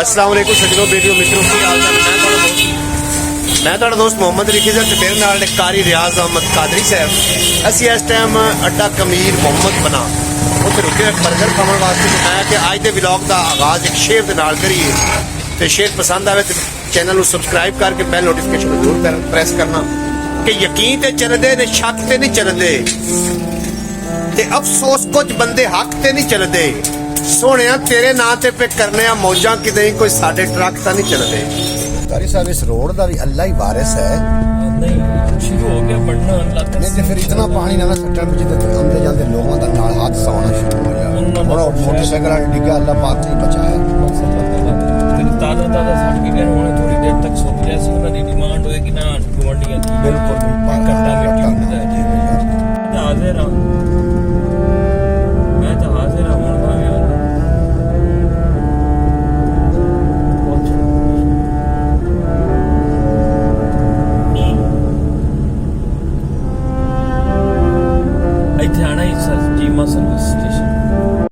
अस्सलाम वालेकुम सज्जनों बेटियों मित्रों की हाल चाल मैं ਤੁਹਾਡਾ ਦੋਸਤ ਮੁਹੰਮਦ ਰਿਖੀ ਸਾਹਿਬ ਤੇ ਮੇਰੇ ਨਾਲ ਨੇ ਕਾਰੀ ਰਿਆਜ਼ ਅਹਿਮਦ ਕਾਦਰੀ ਸਾਹਿਬ। ਅਸੀਂ ਇਸ ਟਾਈਮ ਅੱਡਾ ਕਮੀਰ ਮੁਹੰਮਦ ਬਣਾ ਉੱਥੇ ਰੁਕੇ ਬਰਗਰ ਖਾਣ ਵਾਸਤੇ। ਮੈਂ ਕਿ ਅੱਜ ਦੇ ਵਲੌਗ ਦਾ ਆਗਾਜ਼ ਇੱਕ ਸ਼ੇਰ ਦੇ ਨਾਲ ਕਰੀਏ ਤੇ ਸ਼ੇਰ ਪਸੰਦ ਆਵੇ ਤੇ ਚੈਨਲ ਨੂੰ ਸਬਸਕ੍ਰਾਈਬ ਕਰਕੇ ਬੈਲ ਨੋਟੀਫਿਕੇਸ਼ਨ ਨੂੰ ਜ਼ਰੂਰ ਪ੍ਰੈਸ ਕਰਨਾ ਕਿ ਯਕੀਨ ਤੇ ਚੱਲਦੇ ਨੇ ਛੱਤ ਤੇ ਨਹੀਂ ਚੱਲਦੇ ਤੇ ਅਫਸੋਸ ਕੁਝ ਬੰਦੇ ਹੱਕ ਤੇ ਨਹੀਂ ਚੱਲਦੇ। सोहणिया तेरे नां ते पे करने मौजा कि कोई साडे ट्रक तो नहीं चलते। कारी साहब इस रोड का भी अल्लाह ही वारिस है। नहीं शुरू हो गया बढ़ना नहीं तो फिर इतना पानी ना सट्टन में जितने आंदे जाते लोगों का नाल हादसा होना शुरू हो जाए। मोटरसाइकिल डिग्गा अल्लाह पाक नहीं बचाया। ताजा ताजा सड़ के गए होने थोड़ी देर तक सोच रहे सी उन्होंने डिमांड होएगी ना गवंडियां की बिल्कुल कट्टा मिट्टी हाजिर हां मैं तो हाजिर हां ਇੱਥੇ ਆਣਾ ਹੀ ਸਰ ਜੀਮਾ ਸਰਵਿਸ ਸਟੇਸ਼ਨ